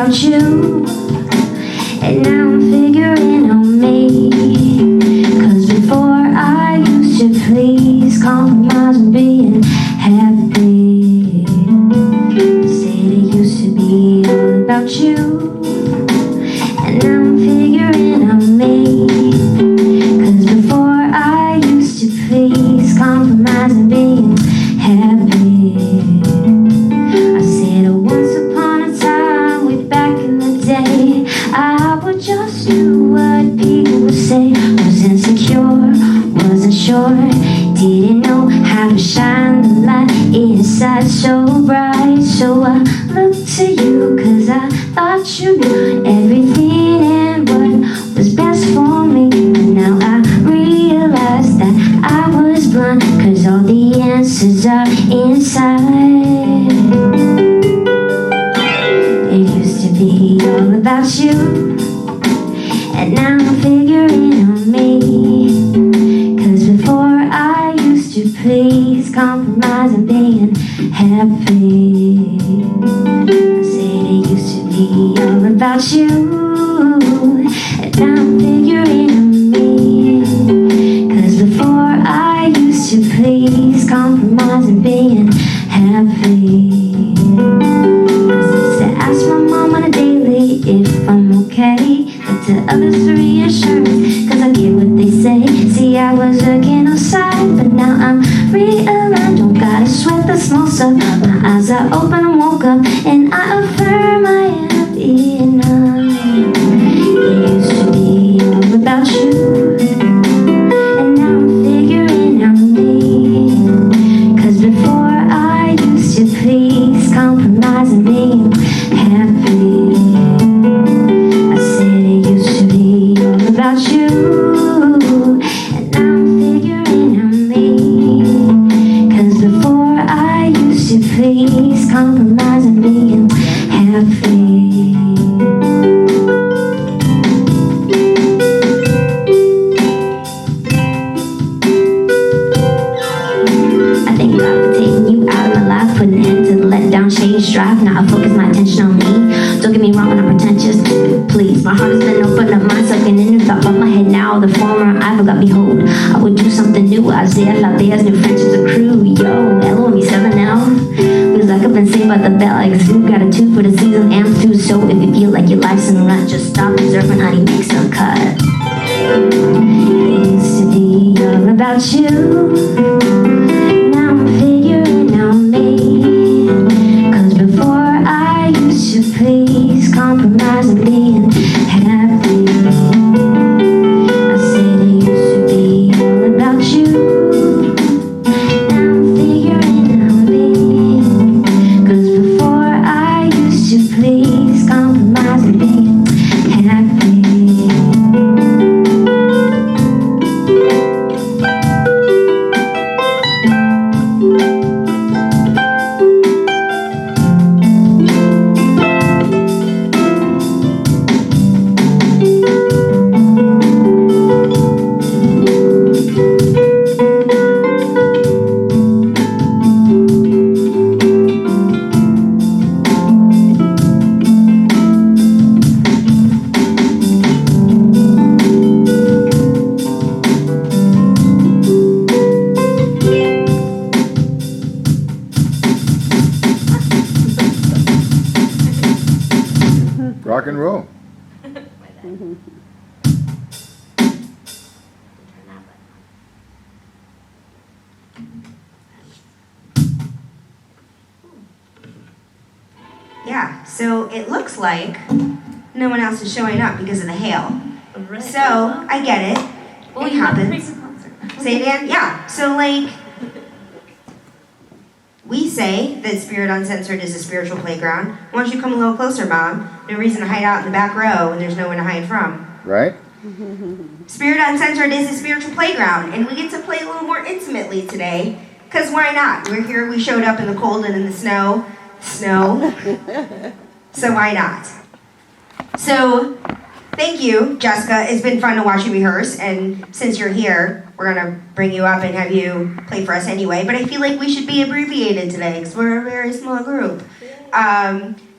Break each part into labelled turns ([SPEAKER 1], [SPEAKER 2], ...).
[SPEAKER 1] about you, and now I'm figuring on me. Cause before I used to please compromise and being happy. Said it used to be all about you, and now I'm figuring on me. Cause before I used to please compromise and being happy. I said once upon a time, way back in the day, I would just do what people would say. Was insecure, wasn't sure, didn't know how to shine the light inside so bright. So I looked to you, cause I thought you knew everything and what was best for me. But now I realize that I was blind, cause all the answers are inside. It used to be all about you, and now I'm figuring on me. Cause before I used to please compromise and being happy. I said it used to be all about you, and now I'm figuring on me. Cause before I used to please compromise and being happy. I used to ask my mom on a daily if I'm okay, but to others for reassurance, cause I get what they say. See, I was looking outside, but now I'm realigned. Don't gotta sweat the small stuff. My eyes are open and woke up, and I affirm I am enough. It used to be all about you, and now I'm figuring on me. Cause before I used to please compromise and being happy. I said it used to be all about you, and now I'm figuring on me. Cause before I used to please compromise and being happy. I thank God for taking you out of my life, putting an end to the letdown, change, strive. Now I focus my attention on me. Don't get me wrong, I'm not pretentious, please. My heart has been open up, mind sucking in the thought about my head now. The former I forgot, behold, I would do something new. Isaiah, Lathea's new friendships a crew. Yo, hello, me 7L. Feels like I've been saved by the bell. Like food, got a tooth for the season and food. So if you feel like your life's in a rut, just stop observing, honey, make some cut. It used to be all about you. Now I'm figuring on me. Cause before I used to please compromise and being happy. I said it used to be all about you. Now I'm figuring on me. Cause before I used to please compromise and being happy.
[SPEAKER 2] Rock and roll.
[SPEAKER 3] Yeah, so it looks like no one else is showing up because of the hail. So I get it.
[SPEAKER 4] Well,
[SPEAKER 3] It
[SPEAKER 4] you have a
[SPEAKER 3] happens.
[SPEAKER 4] crazy concert.
[SPEAKER 3] Say it again? Yeah. So like we say that Spirit Uncensored is a spiritual playground. Why don't you come a little closer, Mom? No reason to hide out in the back row when there's no one to hide from.
[SPEAKER 2] Right?
[SPEAKER 3] Spirit Uncensored is a spiritual playground, and we get to play a little more intimately today. Because why not? We're here, we showed up in the cold and in the snow. So why not? So, thank you, Jessica. It's been fun to watch you rehearse, and since you're here, we're gonna bring you up and have you play for us anyway. But I feel like we should be abbreviated today, because we're a very small group.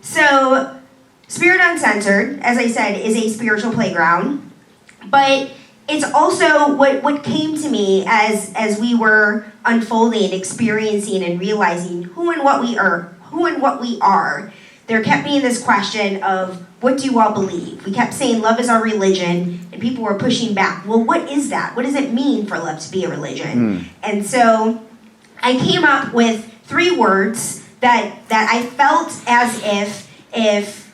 [SPEAKER 3] So, Spirit Uncensored, as I said, is a spiritual playground, but it's also what came to me as we were unfolding, experiencing, and realizing who and what we are. There kept being this question of, what do you all believe? We kept saying love is our religion, and people were pushing back. Well, what is that? What does it mean for love to be a religion? And so I came up with 3 words that I felt as if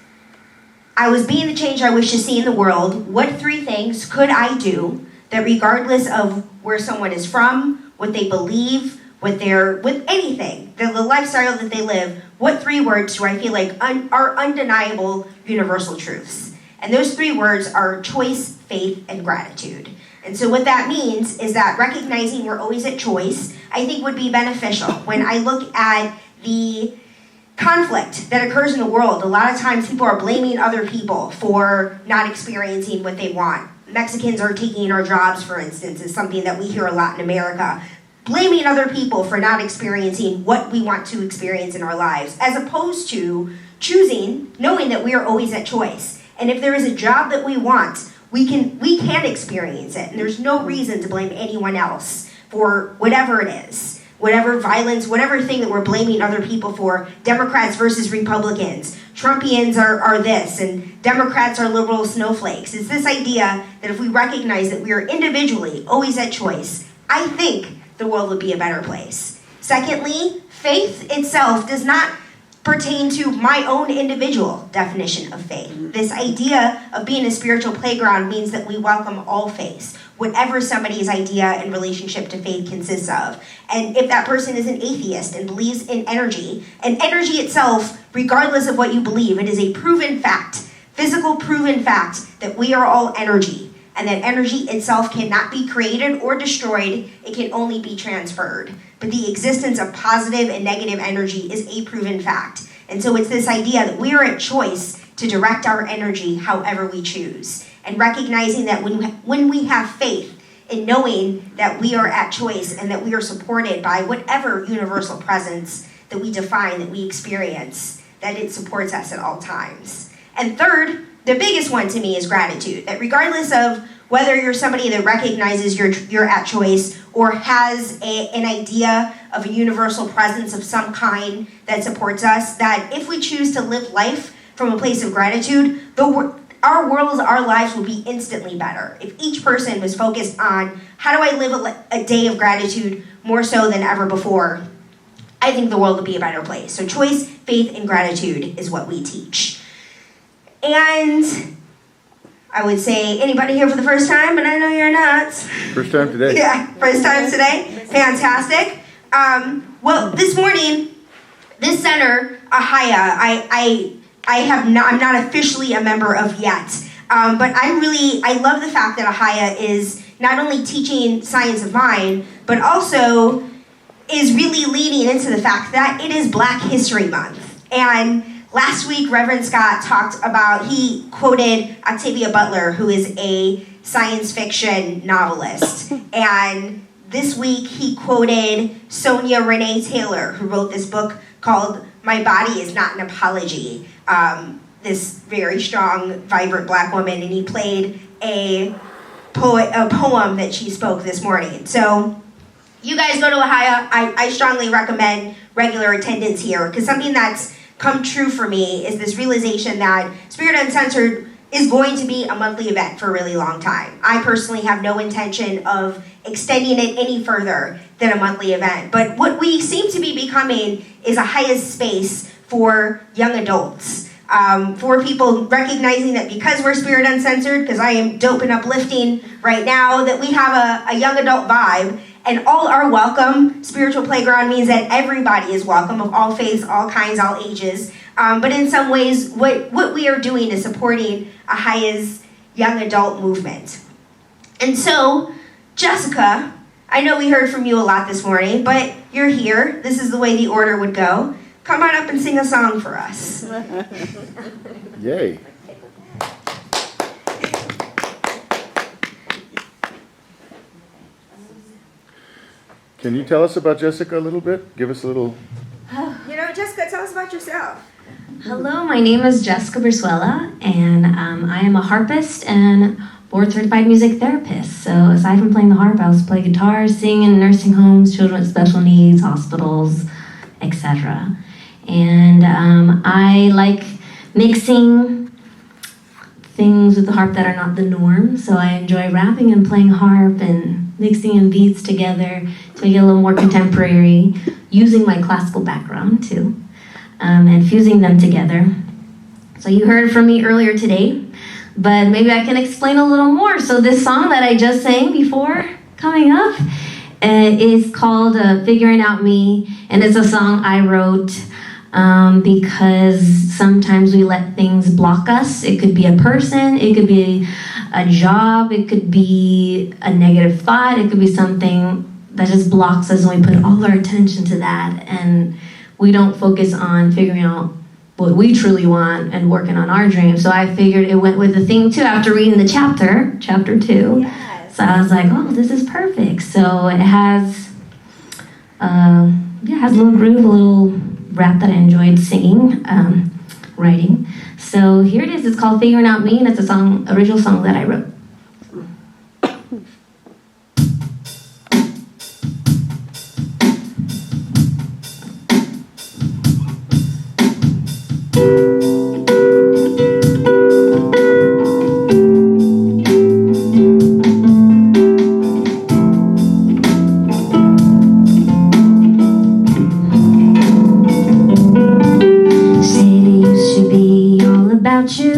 [SPEAKER 3] I was being the change I wish to see in the world, what 3 things could I do that regardless of where someone is from, what they believe, with anything, the lifestyle that they live, what 3 words do I feel like are undeniable universal truths? And those 3 words are choice, faith, and gratitude. And so what that means is that recognizing we're always at choice, I think would be beneficial. When I look at the conflict that occurs in the world, a lot of times people are blaming other people for not experiencing what they want. Mexicans are taking our jobs, for instance, is something that we hear a lot in America. Blaming other people for not experiencing what we want to experience in our lives, as opposed to choosing, knowing that we are always at choice. And if there is a job that we want, we can experience it. And there's no reason to blame anyone else for whatever it is. Whatever violence, whatever thing that we're blaming other people for, Democrats versus Republicans, Trumpians are this, and Democrats are liberal snowflakes. It's this idea that if we recognize that we are individually always at choice, I think the world would be a better place. Secondly, faith itself does not pertain to my own individual definition of faith. This idea of being a spiritual playground means that we welcome all faiths, whatever somebody's idea in relationship to faith consists of. And if that person is an atheist and believes in energy, and energy itself, regardless of what you believe, it is a proven fact, physical proven fact, that we are all energy, and that energy itself cannot be created or destroyed, it can only be transferred. But the existence of positive and negative energy is a proven fact. And so it's this idea that we are at choice to direct our energy however we choose. And recognizing that when we have faith in knowing that we are at choice and that we are supported by whatever universal presence that we define, that we experience, that it supports us at all times. And third, the biggest one to me is gratitude. That regardless of whether you're somebody that recognizes you're at choice or has an idea of a universal presence of some kind that supports us, that if we choose to live life from a place of gratitude, our worlds, our lives will be instantly better. If each person was focused on how do I live a day of gratitude more so than ever before, I think the world would be a better place. So choice, faith, and gratitude is what we teach. And I would say, anybody here for the first time, but I know you're not.
[SPEAKER 2] First time today.
[SPEAKER 3] Yeah, first time today. Fantastic. Well, this morning, this center, Ahaya, I'm not officially a member of yet, but I love the fact that Ahaya is not only teaching science of mind, but also is really leaning into the fact that it is Black History Month. And last week, Reverend Scott he quoted Octavia Butler, who is a science fiction novelist. And this week, he quoted Sonia Renee Taylor, who wrote this book called My Body Is Not an Apology. This very strong, vibrant Black woman, and he played a poem that she spoke this morning. So you guys go to Ahaya. I strongly recommend regular attendance here, because something that's come true for me is this realization that Spirit Uncensored is going to be a monthly event for a really long time. I personally have no intention of extending it any further than a monthly event. But what we seem to be becoming is a highest space for young adults. For people recognizing that because we're Spirit Uncensored, because I am dope and uplifting right now, that we have a young adult vibe, and all are welcome. Spiritual Playground means that everybody is welcome, of all faiths, all kinds, all ages. But in some ways, what we are doing is supporting Ahaya's young adult movement. And so, Jessica, I know we heard from you a lot this morning, but you're here. This is the way the order would go. Come on up and sing a song for us.
[SPEAKER 2] Yay. Can you tell us about Jessica a little bit? Give us a little...
[SPEAKER 3] Jessica, tell us about yourself.
[SPEAKER 1] Hello, my name is Jessica Brizuela, and I am a harpist and board-certified music therapist. So aside from playing the harp, I also play guitar, sing in nursing homes, children with special needs, hospitals, etc. And I like mixing things with the harp that are not the norm. So I enjoy rapping and playing harp and mixing in beats together to make it a little more contemporary, using my classical background too, and fusing them together. So you heard from me earlier today, but maybe I can explain a little more. So this song that I just sang before coming up is called Figuring Out Me, and it's a song I wrote because sometimes we let things block us. It could be a person, it could be a job, it could be a negative thought, it could be something that just blocks us, and we put all our attention to that, and we don't focus on figuring out what we truly want and working on our dreams. So I figured it went with the theme too after reading the chapter 2.
[SPEAKER 3] Yes.
[SPEAKER 1] So I was like, oh, this is perfect. So it has a little groove, a little rap that I enjoyed singing, writing. So here it is. It's called Figuring Out Me, and it's a original song that I wrote. You,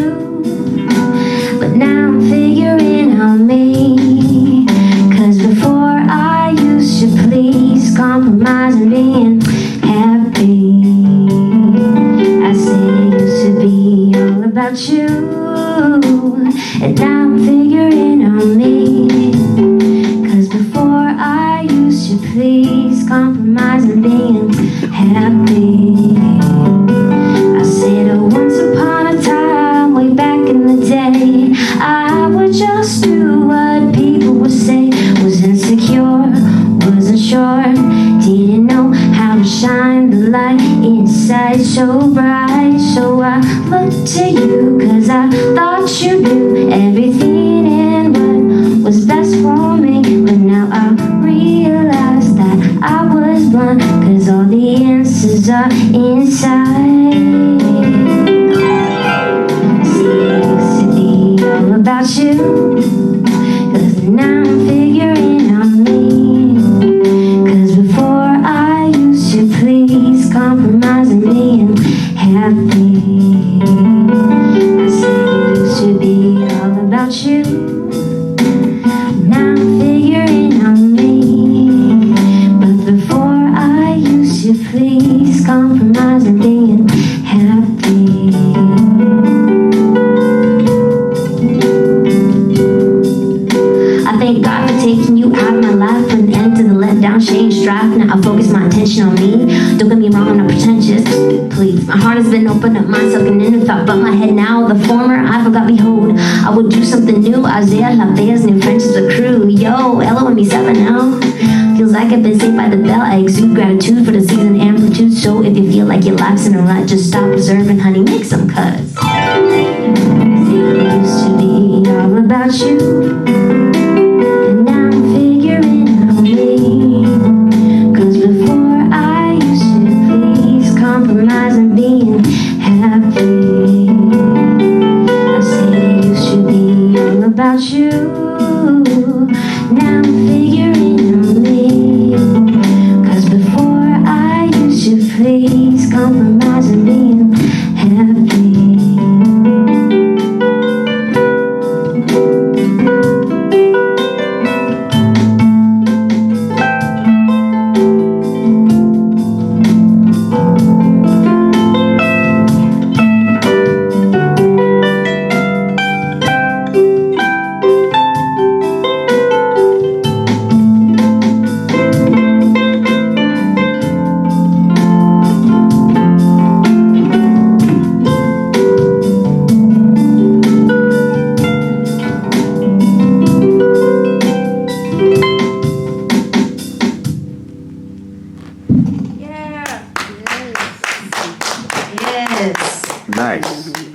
[SPEAKER 1] but now I'm figuring out me. 'Cause before I used to please, compromise and being happy. I said it used to be all about you, and now I'm figuring out me. 'Cause before I used to please, compromise and being happy. I said once upon a time, way back in the day, I would just do what people would say. Was insecure, wasn't sure, didn't know how to shine the light inside so bright. So I looked to you, 'cause I thought you knew everything and what was best for me. But now I realize that I was blind, 'cause all the answers are inside. About you, 'cause now I'm figuring out me. 'Cause before I used to please, compromise and being happy. I said it used to be all about you, now I'm figuring out me. But before I used to please, compromise and being happy. Thank God for taking you out of my life, putting an end to the letdown, shame, strife. Now I focus my attention on me. Don't get me wrong, I'm not pretentious, please. My heart has been open up, mind soaking in and thought, but my head now. The former I forgot, behold, I would do something new. Isaiah LaVea's new friendships a crew. Yo, LOME7 now. Feels like I've been saved by the bell. I exude gratitude for the season amplitude. So if you feel like your life's in a rut, just stop observing, honey, make some cuts. It used to be all about you. Compromise and being happy. I said it used to be all about you, now I'm figuring out me. 'Cause before I used to please, compromise and being happy.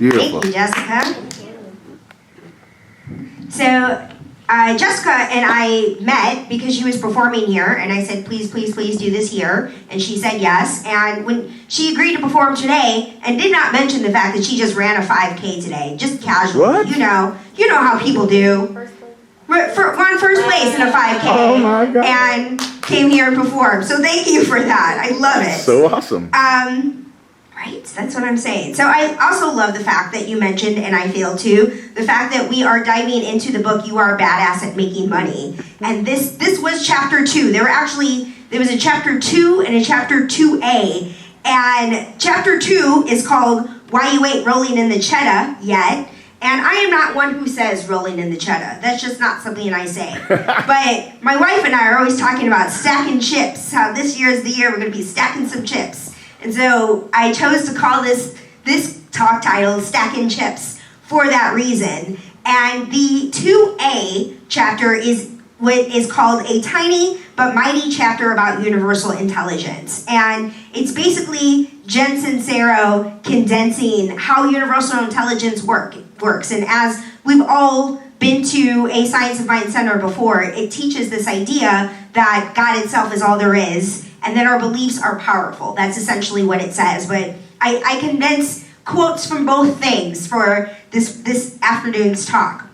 [SPEAKER 2] Beautiful.
[SPEAKER 3] Thank you, Jessica. So, Jessica and I met because she was performing here, and I said, please, please, please do this here. And she said yes. And when she agreed to perform today, and did not mention the fact that she just ran a 5K today, just casually.
[SPEAKER 2] What?
[SPEAKER 3] You know how people do. Won first place in a 5K.
[SPEAKER 2] Oh my God.
[SPEAKER 3] And came here and performed. So thank you for that. I love it.
[SPEAKER 2] So awesome.
[SPEAKER 3] Right, that's what I'm saying. So I also love the fact that you mentioned, and I feel too, the fact that we are diving into the book, You Are a Badass at Making Money. And this was chapter 2. There was a chapter 2 and a chapter 2A. And chapter 2 is called Why You Ain't Rolling in the Cheddar Yet. And I am not one who says rolling in the cheddar. That's just not something I say. But my wife and I are always talking about stacking chips, how this year is the year we're going to be stacking some chips. And so I chose to call this talk title Stackin Chips for that reason. And the 2A chapter is what is called A Tiny but Mighty Chapter About Universal Intelligence. And it's basically Jen Sincero condensing how universal intelligence works. And as we've all been to a Science of Mind Center before, it teaches this idea that God itself is all there is, and that our beliefs are powerful. That's essentially what it says. But I condense quotes from both things for this afternoon's talk.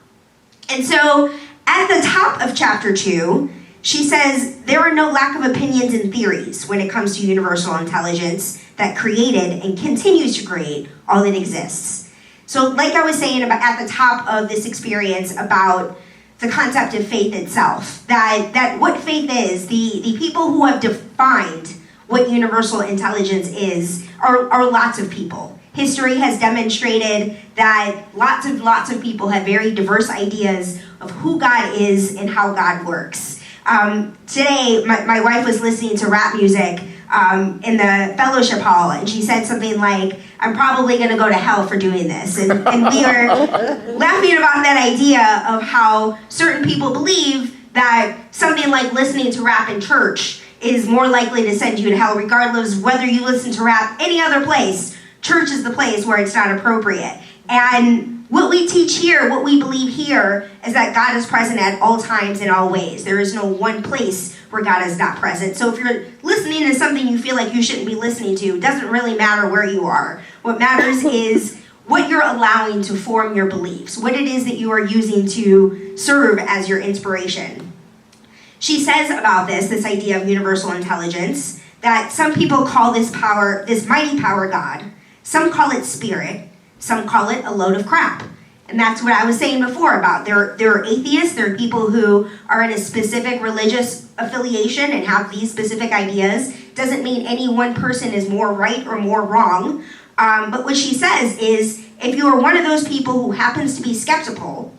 [SPEAKER 3] And so at the top of chapter 2, she says, there are no lack of opinions and theories when it comes to universal intelligence that created and continues to create all that exists. So like I was saying about at the top of this experience about the concept of faith itself, that what faith is, the people who have defined what universal intelligence is are lots of people. History has demonstrated that lots of people have very diverse ideas of who God is and how God works. Today, my wife was listening to rap music in the fellowship hall, and she said something like, I'm probably going to go to hell for doing this. And we were laughing about that idea of how certain people believe that something like listening to rap in church is more likely to send you to hell, regardless of whether you listen to rap any other place. Church is the place where it's not appropriate. And what we teach here, what we believe here, is that God is present at all times in all ways. There is no one place where God is not present. So if you're listening to something you feel like you shouldn't be listening to, it doesn't really matter where you are. What matters is what you're allowing to form your beliefs, what it is that you are using to serve as your inspiration. She says about this idea of universal intelligence, that some people call this power, this mighty power, God. Some call it spirit. Some call it a load of crap. And that's what I was saying before about there are atheists, there are people who are in a specific religious affiliation and have these specific ideas. Doesn't mean any one person is more right or more wrong. But what she says is, if you are one of those people who happens to be skeptical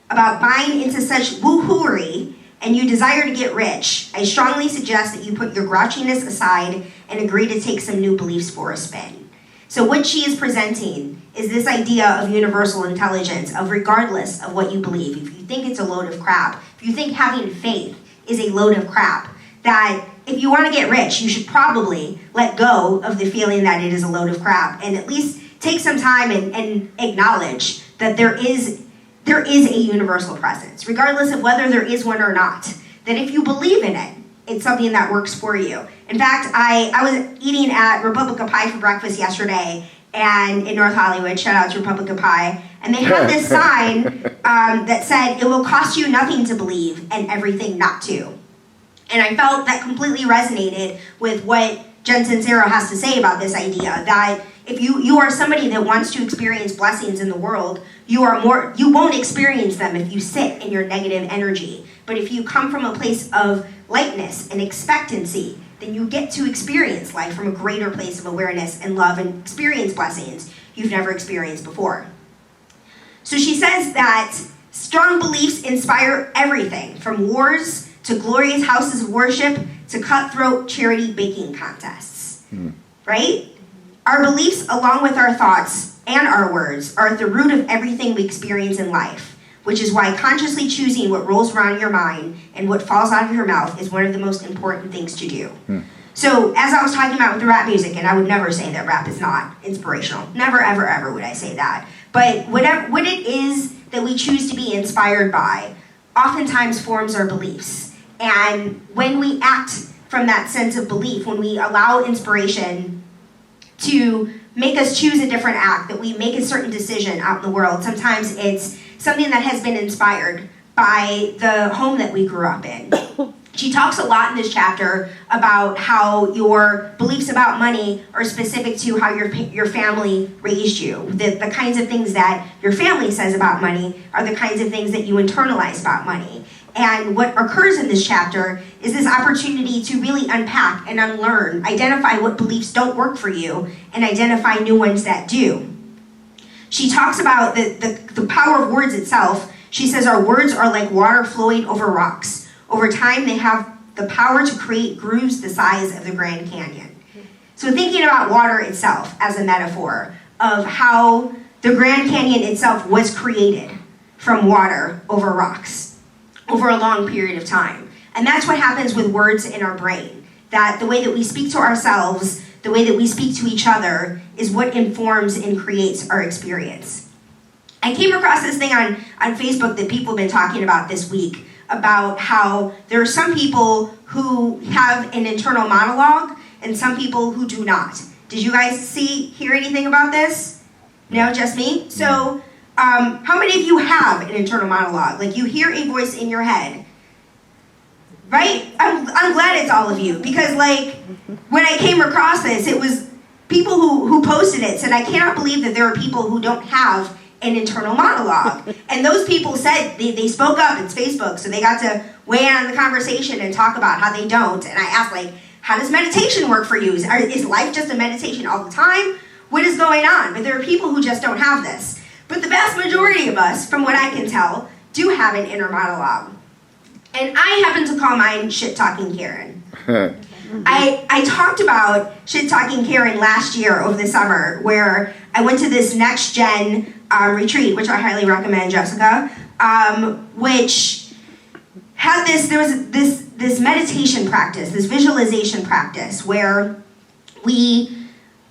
[SPEAKER 3] about buying into such woo-hooery, and you desire to get rich, I strongly suggest that you put your grouchiness aside and agree to take some new beliefs for a spin. So what she is presenting is this idea of universal intelligence, of regardless of what you believe, if you think it's a load of crap, if you think having faith is a load of crap, that if you want to get rich, you should probably let go of the feeling that it is a load of crap and at least take some time and acknowledge that there is a universal presence, regardless of whether there is one or not. That if you believe in it, it's something that works for you. In fact, I was eating at Republica Pie for breakfast yesterday, and in North Hollywood, shout out to Republica Pie, and they had this sign that said, it will cost you nothing to believe and everything not to. And I felt that completely resonated with what Jen Sincero has to say about this idea, that if you are somebody that wants to experience blessings in the world, you won't experience them if you sit in your negative energy. But if you come from a place of lightness and expectancy, then you get to experience life from a greater place of awareness and love and experience blessings you've never experienced before. So she says that strong beliefs inspire everything from wars to glorious houses of worship to cutthroat charity baking contests, right? Our beliefs, along with our thoughts and our words, are at the root of everything we experience in life, which is why consciously choosing what rolls around your mind and what falls out of your mouth is one of the most important things to do. So as I was talking about with the rap music, and I would never say that rap is not inspirational. Never, ever, ever would I say that. But what it is that we choose to be inspired by oftentimes forms our beliefs. And when we act from that sense of belief, when we allow inspiration to make us choose a different act, that we make a certain decision out in the world, sometimes it's something that has been inspired by the home that we grew up in. She talks a lot in this chapter about how your beliefs about money are specific to how your family raised you. The kinds of things that your family says about money are the kinds of things that you internalize about money. And what occurs in this chapter is this opportunity to really unpack and unlearn, identify what beliefs don't work for you, and identify new ones that do. She talks about the power of words itself. She says our words are like water flowing over rocks. Over time, they have the power to create grooves the size of the Grand Canyon. So thinking about water itself as a metaphor of how the Grand Canyon itself was created from water over rocks over a long period of time. And that's what happens with words in our brain. That the way that we speak to ourselves, the way that we speak to each other, is what informs and creates our experience. I came across this thing on Facebook that people have been talking about this week, about how there are some people who have an internal monologue and some people who do not. Did you guys hear anything about this? No, just me? So, how many of you have an internal monologue? Like you hear a voice in your head, right? I'm glad it's all of you, because like when I came across this, it was people who posted it said, I cannot believe that there are people who don't have an internal monologue. And those people said, they spoke up, it's Facebook, so they got to weigh in on the conversation and talk about how they don't. And I asked, like, how does meditation work for you? Is life just a meditation all the time? What is going on? But there are people who just don't have this. But the vast majority of us, from what I can tell, do have an inner monologue. And I happen to call mine shit-talking Karen. I talked about shit-talking Karen last year over the summer, where I went to this next gen retreat, which I highly recommend, Jessica, which had there was this meditation practice, this visualization practice, where we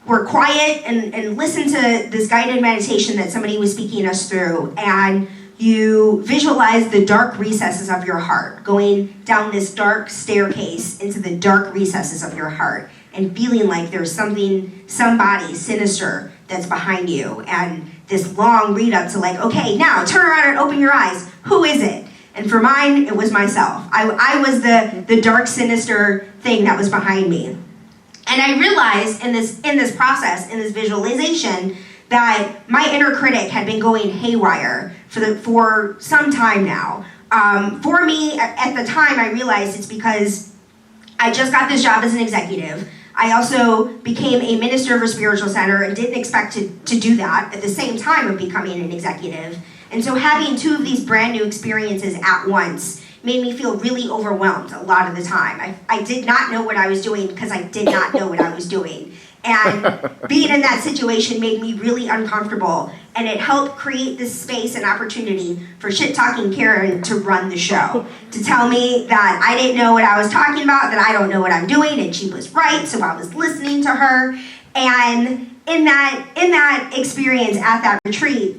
[SPEAKER 3] were quiet and listened to this guided meditation that somebody was speaking us through, and you visualize the dark recesses of your heart, going down this dark staircase into the dark recesses of your heart, and feeling like there's somebody sinister that's behind you, and this long read up to like, okay, now turn around and open your eyes. Who is it? And for mine, it was myself. I was the dark, sinister thing that was behind me. And I realized in this process, in this visualization, that my inner critic had been going haywire for some time now. For me, at the time, I realized it's because I just got this job as an executive. I also became a minister of a spiritual center and didn't expect to do that at the same time of becoming an executive. And so having two of these brand new experiences at once made me feel really overwhelmed a lot of the time. I did not know what I was doing because I did not know what I was doing. And being in that situation made me really uncomfortable. And it helped create this space and opportunity for shit-talking Karen to run the show. To tell me that I didn't know what I was talking about, that I don't know what I'm doing, and she was right, so I was listening to her. And in that experience at that retreat,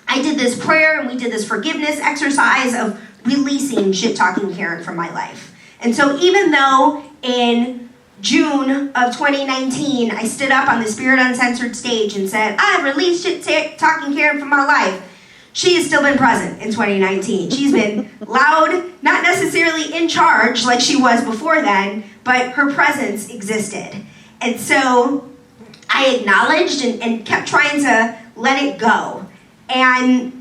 [SPEAKER 3] I did this prayer and we did this forgiveness exercise of releasing shit-talking Karen from my life. And so even though in June of 2019, I stood up on the Spirit Uncensored stage and said, I released shit-talking Karen from my life, she has still been present in 2019. She's been loud, not necessarily in charge like she was before then, but her presence existed. And so I acknowledged and kept trying to let it go. And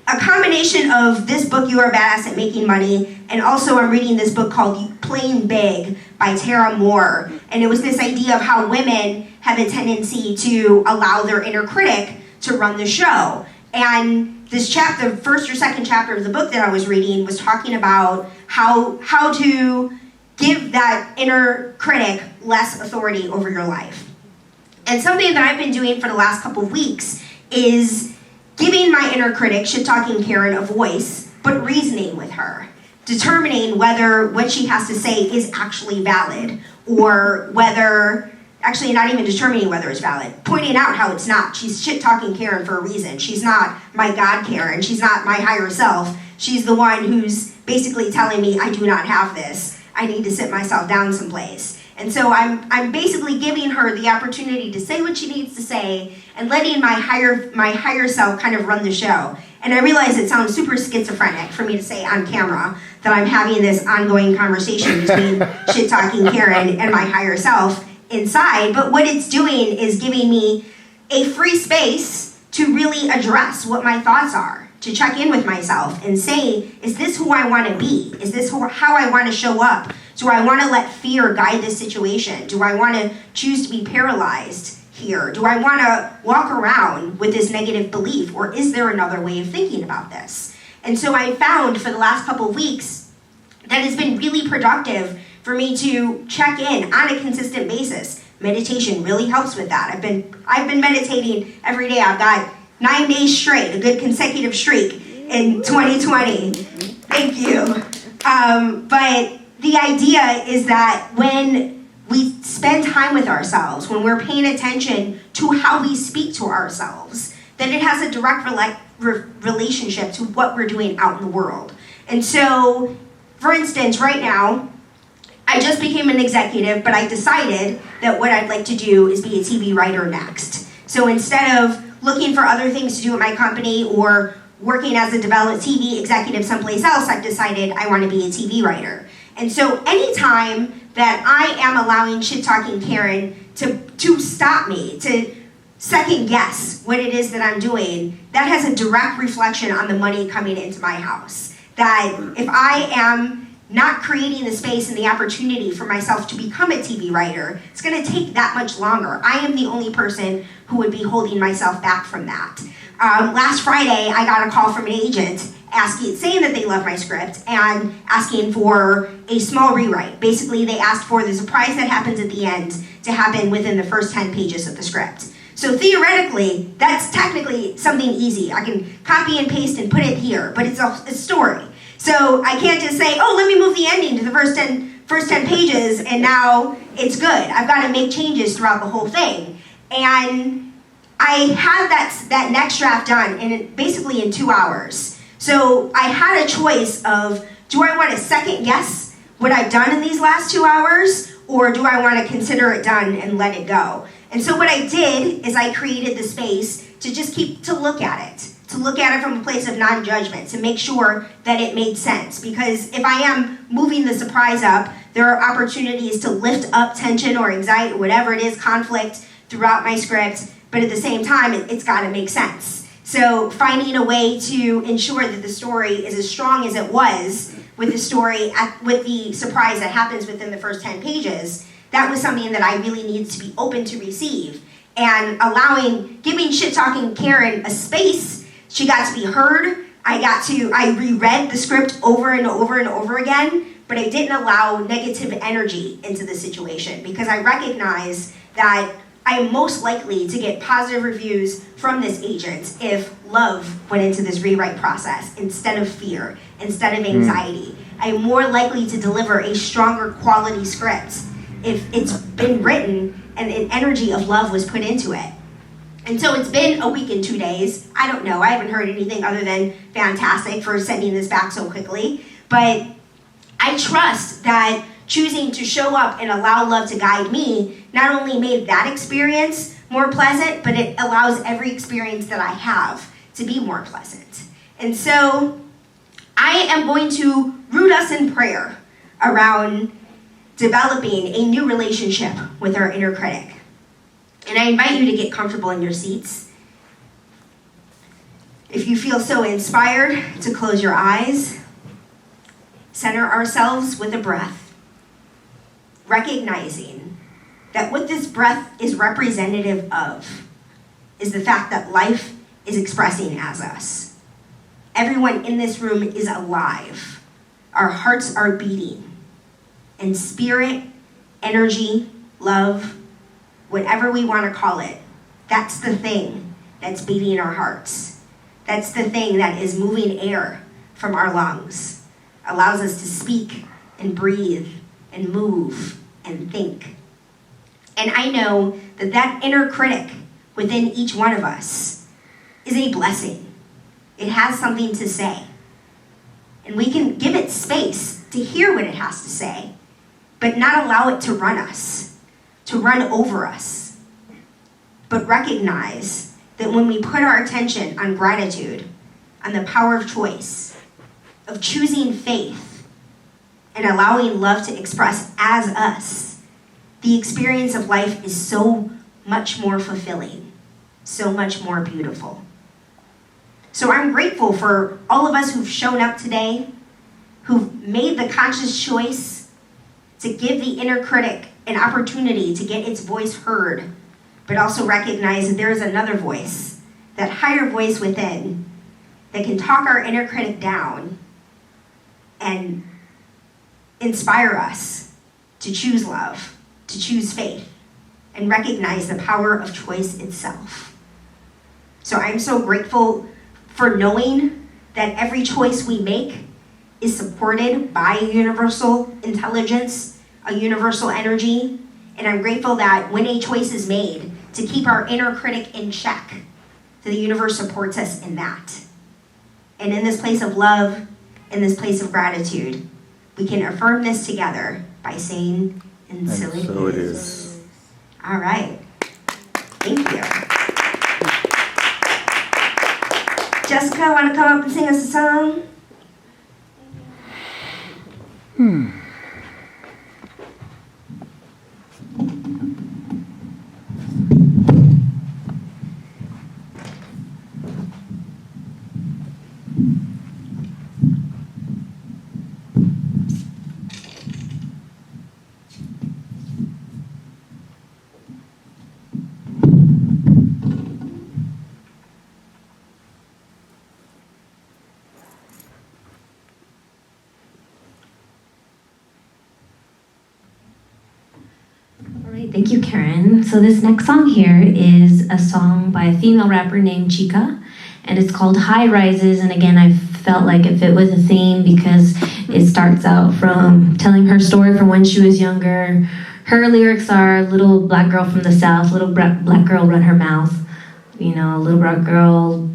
[SPEAKER 3] a combination of this book, You Are Badass at Making Money, and also I'm reading this book called Playing Big by Tara Moore. And it was this idea of how women have a tendency to allow their inner critic to run the show. And this chapter, first or second chapter of the book that I was reading, was talking about how to give that inner critic less authority over your life. And something that I've been doing for the last couple of weeks is giving my inner critic, shit-talking Karen, a voice, but reasoning with her, determining whether what she has to say is actually valid, or whether, actually not even determining whether it's valid, pointing out how it's not. She's shit-talking Karen for a reason. She's not my God Karen. She's not my higher self. She's the one who's basically telling me I do not have this. I need to sit myself down someplace. And so I'm basically giving her the opportunity to say what she needs to say and letting my higher self kind of run the show. And I realize it sounds super schizophrenic for me to say on camera that I'm having this ongoing conversation between shit-talking Karen and my higher self inside, but what it's doing is giving me a free space to really address what my thoughts are, to check in with myself and say, is this who I want to be? Is this how I want to show up? Do I want to let fear guide this situation? Do I want to choose to be paralyzed here? Do I want to walk around with this negative belief, or is there another way of thinking about this? And so I found for the last couple of weeks that it's been really productive for me to check in on a consistent basis. Meditation really helps with that. I've been meditating every day. I've got 9 days straight, a good consecutive streak in 2020. Thank you. But the idea is that when we spend time with ourselves, when we're paying attention to how we speak to ourselves, then it has a direct relationship to what we're doing out in the world. And so, for instance, right now, I just became an executive, but I decided that what I'd like to do is be a TV writer next. So instead of looking for other things to do at my company or working as a TV executive someplace else, I've decided I want to be a TV writer. And so anytime that I am allowing shit-talking Karen to stop me, to second guess what it is that I'm doing, that has a direct reflection on the money coming into my house. That if I am not creating the space and the opportunity for myself to become a TV writer, it's going to take that much longer. I am the only person who would be holding myself back from that. Last Friday, I got a call from an agent saying that they love my script and asking for a small rewrite. Basically, they asked for the surprise that happens at the end to happen within the first 10 pages of the script. So theoretically, that's technically something easy. I can copy and paste and put it here, but it's a story. So I can't just say, oh, let me move the ending to the first 10 pages, and now it's good. I've got to make changes throughout the whole thing. And I had that next draft done basically in 2 hours. So I had a choice of, do I want to second guess what I've done in these last 2 hours, or do I want to consider it done and let it go? And so what I did is I created the space to look at it. To look at it from a place of non-judgment, to make sure that it made sense. Because if I am moving the surprise up, there are opportunities to lift up tension or anxiety, or whatever it is, conflict throughout my script, but at the same time, it's got to make sense. So finding a way to ensure that the story is as strong as it was with the story, with the surprise that happens within the first 10 pages, that was something that I really needed to be open to receive. And giving shit-talking Karen a space. She got to be heard. I reread the script over and over and over again, but I didn't allow negative energy into the situation because I recognize that I am most likely to get positive reviews from this agent if love went into this rewrite process instead of fear, instead of anxiety. I am more likely to deliver a stronger quality script if it's been written and an energy of love was put into it. And so it's been a week and 2 days. I don't know. I haven't heard anything other than fantastic for sending this back so quickly. But I trust that choosing to show up and allow love to guide me not only made that experience more pleasant, but it allows every experience that I have to be more pleasant. And so I am going to root us in prayer around developing a new relationship with our inner critic. And I invite you to get comfortable in your seats. If you feel so inspired to close your eyes, center ourselves with a breath, recognizing that what this breath is representative of is the fact that life is expressing as us. Everyone in this room is alive. Our hearts are beating. And spirit, energy, love, whatever we want to call it, that's the thing that's beating in our hearts. That's the thing that is moving air from our lungs, allows us to speak and breathe and move and think. And I know that that inner critic within each one of us is a blessing. It has something to say. And we can give it space to hear what it has to say, but not allow it to run us, to run over us. But recognize that when we put our attention on gratitude, on the power of choice, of choosing faith, and allowing love to express as us, the experience of life is so much more fulfilling, so much more beautiful. So I'm grateful for all of us who've shown up today, who've made the conscious choice to give the inner critic an opportunity to get its voice heard, but also recognize that there is another voice, that higher voice within, that can talk our inner critic down and inspire us to choose love, to choose faith, and recognize the power of choice itself. So I'm so grateful for knowing that every choice we make is supported by a universal intelligence, a universal energy, and I'm grateful that when a choice is made to keep our inner critic in check, that the universe supports us in that. And in this place of love, in this place of gratitude, we can affirm this together by saying, and so it is. All right. Thank you. Jessica, want to come up and sing us a song?
[SPEAKER 1] Thank you, Karen. So this next song here is a song by a female rapper named Chica, and it's called High Rises. And again, I felt like it fit with the theme because it starts out from telling her story from when she was younger. Her lyrics are little black girl from the South, little black girl run her mouth. You know, little black girl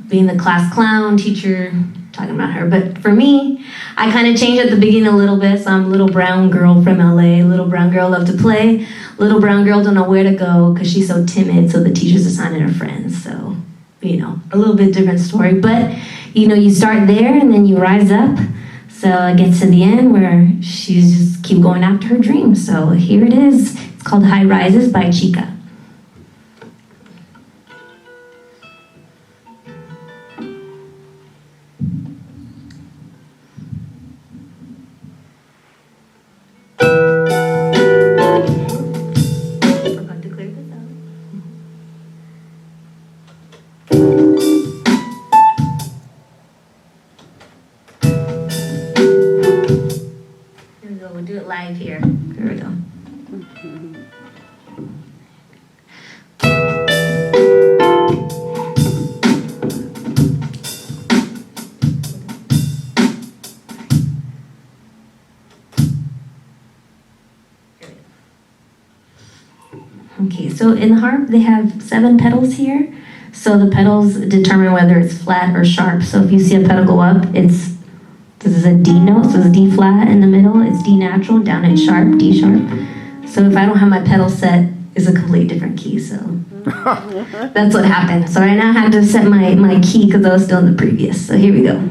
[SPEAKER 1] being the class clown, teacher talking about her. But for me, I kind of changed at the beginning a little bit. So I'm little brown girl from LA, little brown girl love to play. Little brown girl don't know where to go because she's so timid, so the teacher's assigning her friends. So, you know, a little bit different story. But, you know, you start there and then you rise up. So it gets to the end where she's just keep going after her dreams. So here it is. It's called High Rises by Chica. Live here. Here we go. Okay, so in the harp they have 7 pedals here. So the pedals determine whether it's flat or sharp. So if you see a pedal go up, this is a D note, so it's D flat in the middle, it's D natural, down it's sharp, D sharp. So if I don't have my pedal set, it's a completely different key, so that's what happened. So right now I had to set my key because I was still in the previous, so here we go.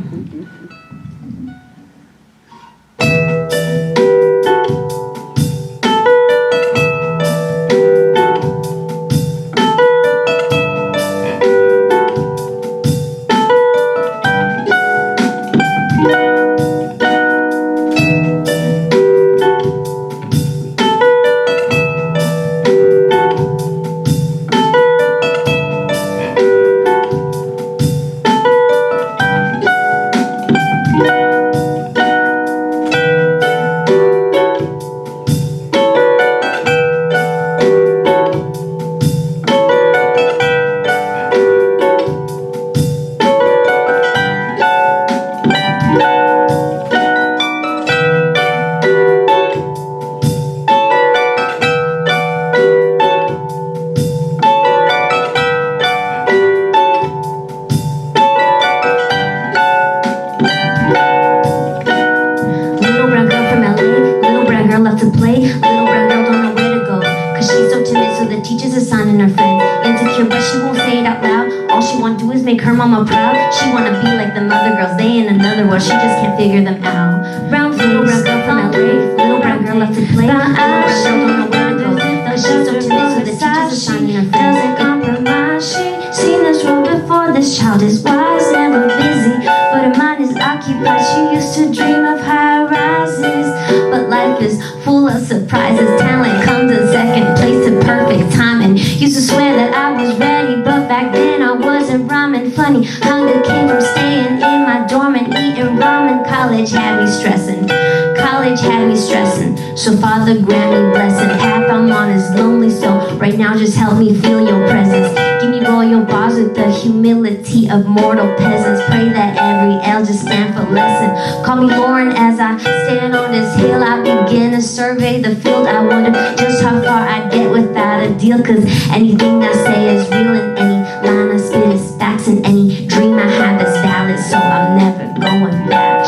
[SPEAKER 1] dreams make her mama proud. She wanna be like them other girls, they in another world, she just can't figure them out. Brown face, little brown girl from LA, little brown girl left to play. Brown eyes, she don't know where to go, but she's so timid, so the teachers are shining her face. Doesn't compromise, she's seen this road before. This child is wise, never busy, but her mind is occupied. She used to dream of high rises, but life is full of surprises. Talent comes in second place to perfect timing. Used to swear that I was ready, but back then I wasn't rhyming funny. Hunger came from staying in my dorm and eating ramen. College had me stressing. College had me stressing. So Father grant me blessing. Path I'm on is lonely, so right now just help me feel your presence. Give me royal bars with the humility of mortal peasants. Pray that every L just stand for lesson. Call me Lauren as I stand on this hill. I begin to survey the field. I wonder just how far I get without a deal. Cause anything I say is real, and any line I spit is facts, and any dream I have is valid, so I'm never going back.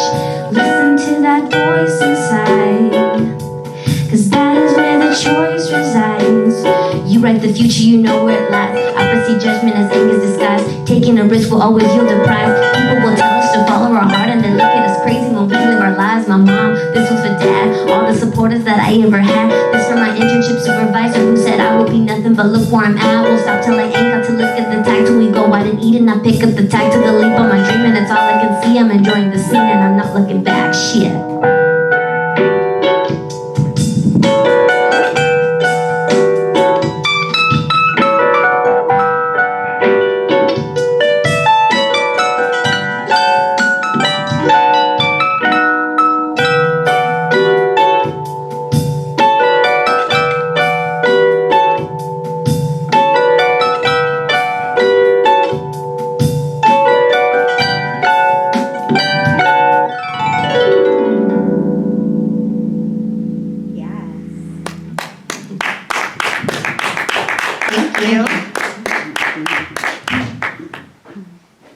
[SPEAKER 1] Listen to that voice inside, cause that is where the choice resides. You write the future, you know where it lies. I perceive judgment as anger's disguise. Taking a risk will always yield a prize. People will tell us to follow our heart, and then look at us crazy when we live our lives. My mom, this was for dad, all the supporters that I ever had. This for my internship supervisor who said I would be nothing, but look where I'm at. Won't stop till I ain't got to look at the tag. Till we go out and eat, and I pick up the tag to the leap of my dream, and it's all I can see. I'm enjoying the scene and I'm not looking back. Shit.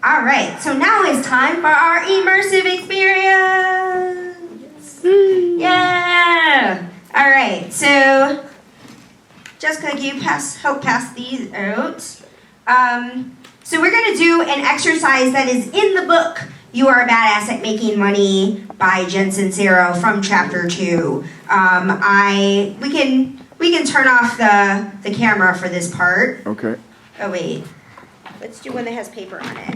[SPEAKER 3] Alright, so now it's time for our immersive experience! Yeah! Alright, so Jessica, can you help pass these out? So we're going to do an exercise that is in the book, You Are a Badass at Making Money by Jen Sincero from chapter 2. We can turn off the camera for this part.
[SPEAKER 2] Okay.
[SPEAKER 3] Oh wait, let's do one that has paper on it.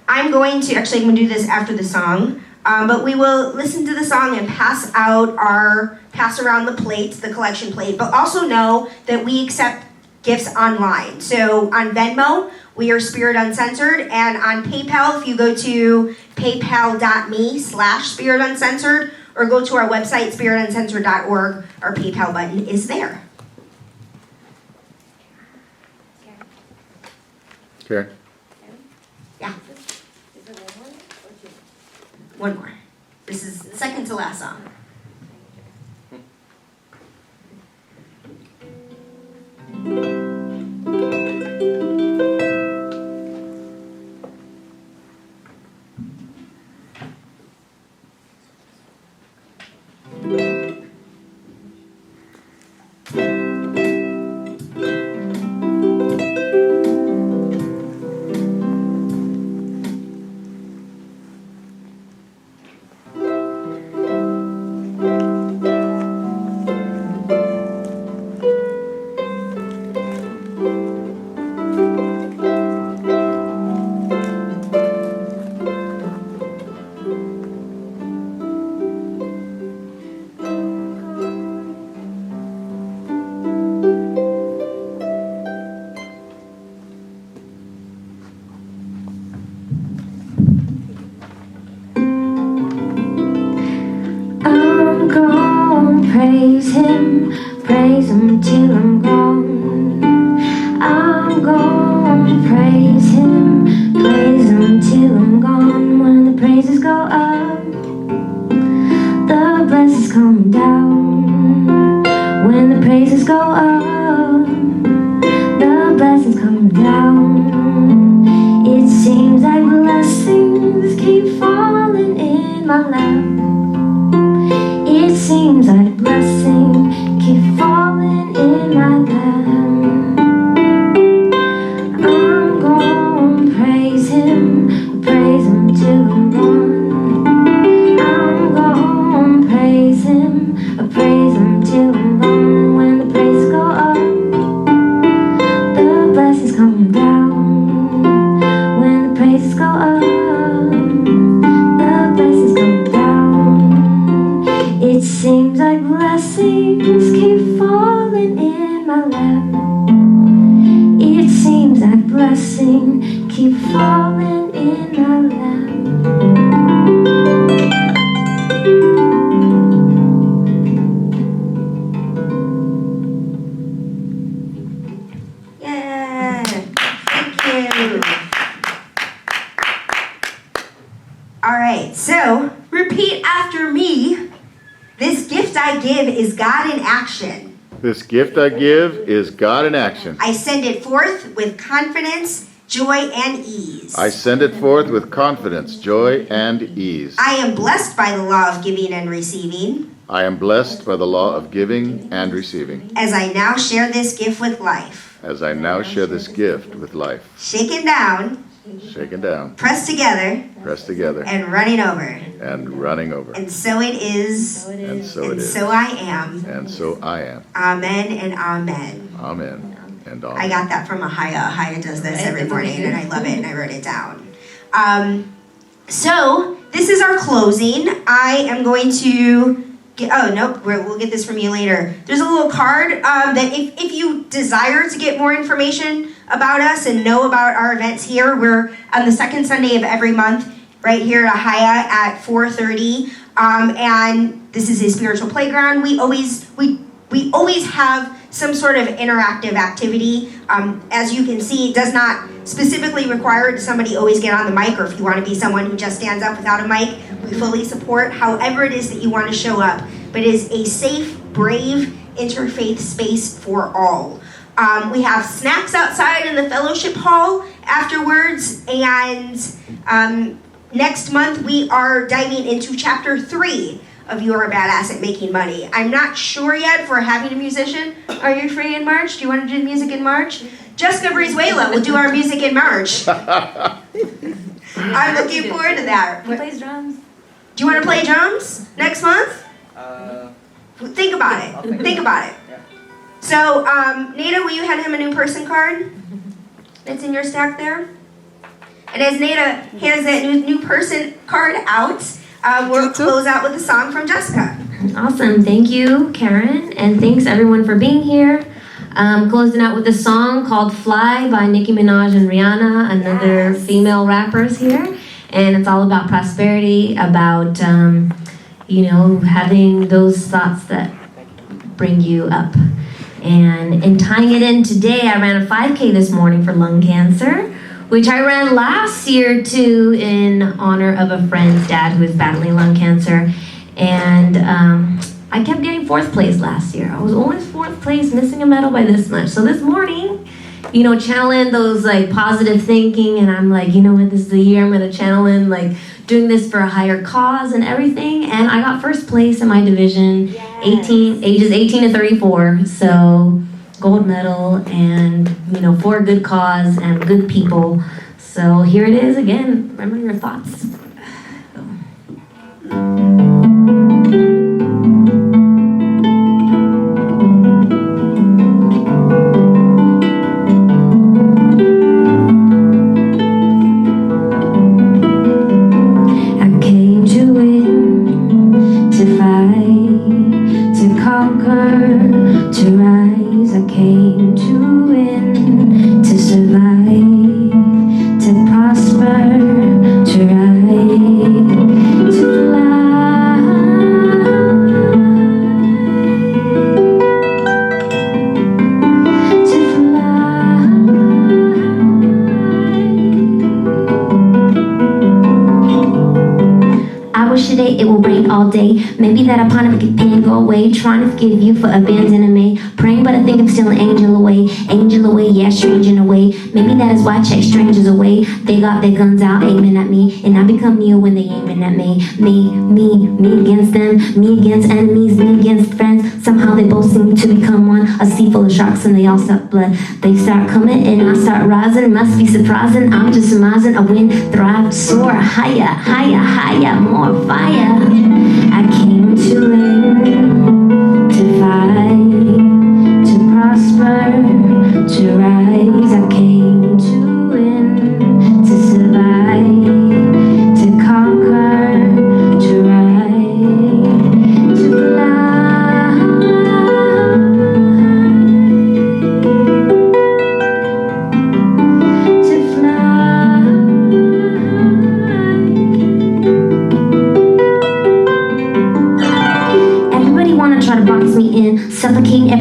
[SPEAKER 3] I'm going to do this after the song, but we will listen to the song and pass around the plates, the collection plate, but also know that we accept gifts online. So on Venmo, we are Spirit Uncensored, and on PayPal, if you go to paypal.me/Spirit Uncensored, or go to our website, spirituncensored.org, our PayPal button is there.
[SPEAKER 2] Okay.
[SPEAKER 3] Yeah. One more. This is the second to last song. Praise him till I'm gone. I'm gonna praise him till I'm gone. When the praises go up, the blessings come down. When the praises go up, the blessings come down. It seems like blessings keep falling in my lap. It seems like blessings keep falling in my
[SPEAKER 1] falling in our lap.
[SPEAKER 3] Yeah, thank you. All right, so repeat after me. This gift I give is God in action.
[SPEAKER 2] This gift I give is God in action.
[SPEAKER 3] I send it forth with confidence, joy, and ease.
[SPEAKER 2] I send it forth with confidence, joy, and ease.
[SPEAKER 3] I am blessed by the law of giving and receiving.
[SPEAKER 2] I am blessed by the law of giving and receiving.
[SPEAKER 3] As I now share this gift with life.
[SPEAKER 2] As I now share this gift with life.
[SPEAKER 3] Shaken down.
[SPEAKER 2] Shaken down.
[SPEAKER 3] Pressed together.
[SPEAKER 2] Pressed together.
[SPEAKER 3] And running over.
[SPEAKER 2] And running over.
[SPEAKER 3] And so it is.
[SPEAKER 2] And so it
[SPEAKER 3] And
[SPEAKER 2] is.
[SPEAKER 3] so I am.
[SPEAKER 2] And so I am.
[SPEAKER 3] Amen and amen.
[SPEAKER 2] Amen and amen.
[SPEAKER 3] I got that from Ahaya. Ahaya does this every morning, and I love it, and I wrote it down. So this is our closing. I am going to we'll get this from you later. There's a little card that if you desire to get more information about us and know about our events here, we're on the second Sunday of every month right here at Ahaya at 4:30. And this is a spiritual playground. We always have some sort of interactive activity. As you can see, it does not specifically require somebody always get on the mic, or if you want to be someone who just stands up without a mic, we fully support however it is that you want to show up. But it is a safe, brave, interfaith space for all. We have snacks outside in the fellowship hall afterwards, and next month we are diving into chapter 3 of You're a Badass at Making Money. I'm not sure yet if we're having a musician. Are you free in March? Do you want to do music in March? Jessica Brizuela will do our music in March. I'm looking forward to that.
[SPEAKER 1] Who plays drums?
[SPEAKER 3] Do you want to play drums next month? Think about it. Think about it.
[SPEAKER 4] Yeah.
[SPEAKER 3] So, Nada, will you hand him a new person card? That's in your stack there. And as Nada hands that new person card out, we'll close out with a song from Jessica.
[SPEAKER 1] Awesome. Thank you, Karen. And thanks, everyone, for being here. Closing out with a song called Fly by Nicki Minaj and Rihanna, another female rappers here. And it's all about prosperity, about, having those thoughts that bring you up. And in tying it in today, I ran a 5K this morning for lung cancer, which I ran last year too in honor of a friend's dad who is battling lung cancer. And I kept getting 4th place last year. I was always 4th place, missing a medal by this much. So this morning, channel in those positive thinking, and I'm like, you know what, this is the year I'm gonna channel in doing this for a higher cause and everything. And I got 1st place in my division,
[SPEAKER 3] Yes.
[SPEAKER 1] ages 18 to 34. So gold medal, and for a good cause and good people. So here it is again. Remember your thoughts. It will rain all day. Maybe that upon a pain go away. Trying to forgive you for abandoning me. Praying, but I think I'm still an angel away. Angel away, yeah, strange in a way. Maybe that is why I chase strangers away. They got their guns out aiming at me, and I become you when they aiming at me. Me against them. Me against enemies. Me against friends. Somehow they both seem to become one. A sea full of sharks and they all suck blood. They start coming and I start rising. Must be surprising. I'm just surmising. I win, thrive, soar, higher, higher, higher, more fire. I came to live, to fight, to prosper, to rise. I came to win, to survive, to conquer, to rise, to fly, to fly.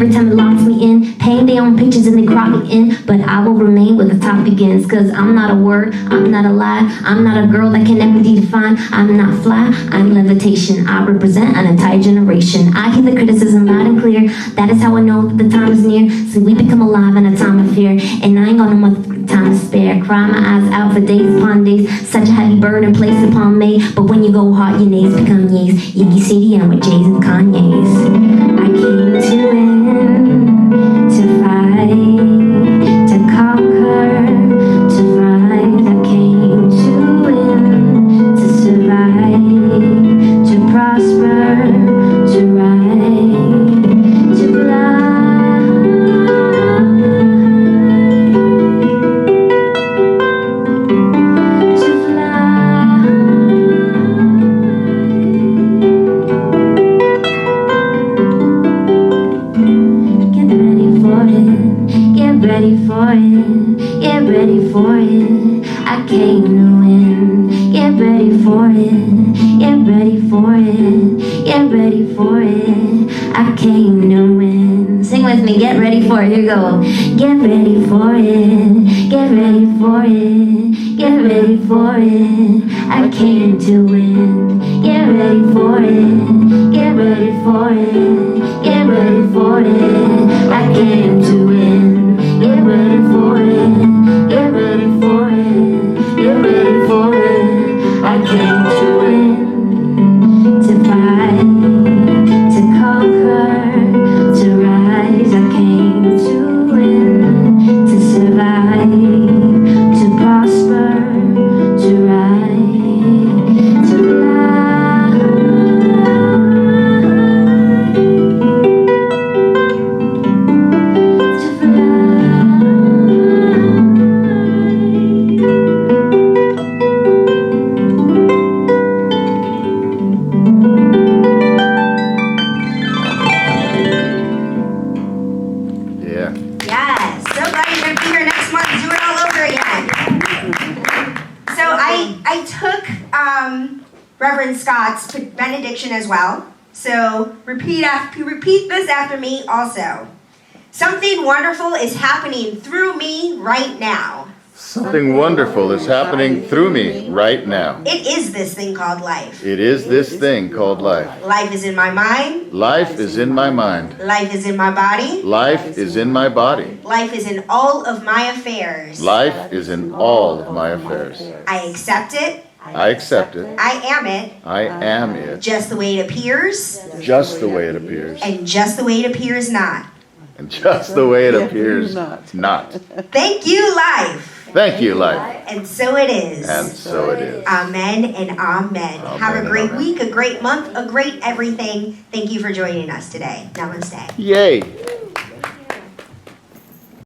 [SPEAKER 1] every time it locks me in. Paint their own pictures and they crop me in. But I will remain where the top begins. Cause I'm not a word, I'm not a lie. I'm not a girl that can never be defined. I'm not fly, I'm levitation. I represent an entire generation. I hear the criticism loud and clear. That is how I know that the time is near. So we become alive in a time of fear. And I ain't got no more time to spare. Cry my eyes out for days upon days. Such a heavy burden placed upon me. But when you go hard, your nays become yays. Yiggy City and with J's and Kanye's. I came to win, to fight, to conquer, to rise. I came to win, to survive, to prosper, to rise, to fly, to fly. Get ready for it, get ready for it, get ready for it. I came to win. Get ready for it, get ready for it, get ready for it. I came to win. Sing with me, get ready for it. Here we go. Get ready for it, get ready for it, get ready for it. I came to win. Get ready for it, get ready for it, get ready for it. I came to win. Get ready for it, get ready for it, get ready for it. I came to win, to fight, to conquer, to rise. I came to win, to survive, to prosper, to rise, to fly, to fly.
[SPEAKER 2] Yeah.
[SPEAKER 3] Yes, so glad you're gonna be here next month to do it all over again. So I took Reverend Scott's benediction as well. So repeat this after me also. Something wonderful is happening through me right now.
[SPEAKER 2] Something wonderful is happening through me right now.
[SPEAKER 3] It is this thing called life.
[SPEAKER 2] It is this thing called life.
[SPEAKER 3] Life is in my mind.
[SPEAKER 2] Life is in my mind.
[SPEAKER 3] Life is in my body.
[SPEAKER 2] Life is in my body.
[SPEAKER 3] Life is in all of my affairs.
[SPEAKER 2] Life is in all of my affairs.
[SPEAKER 3] I accept it.
[SPEAKER 2] I accept it.
[SPEAKER 3] I am it.
[SPEAKER 2] I am it.
[SPEAKER 3] Just the way it appears.
[SPEAKER 2] Just the way it appears.
[SPEAKER 3] And just the way it appears not.
[SPEAKER 2] And just the way it appears not.
[SPEAKER 3] Thank you, life.
[SPEAKER 2] Thank you, life.
[SPEAKER 3] And so it is.
[SPEAKER 2] And so it is.
[SPEAKER 3] Amen and amen. Have a
[SPEAKER 2] and
[SPEAKER 3] great
[SPEAKER 2] amen.
[SPEAKER 3] week, a great month, a great everything. Thank you for joining us today. Namaste.
[SPEAKER 2] Yay.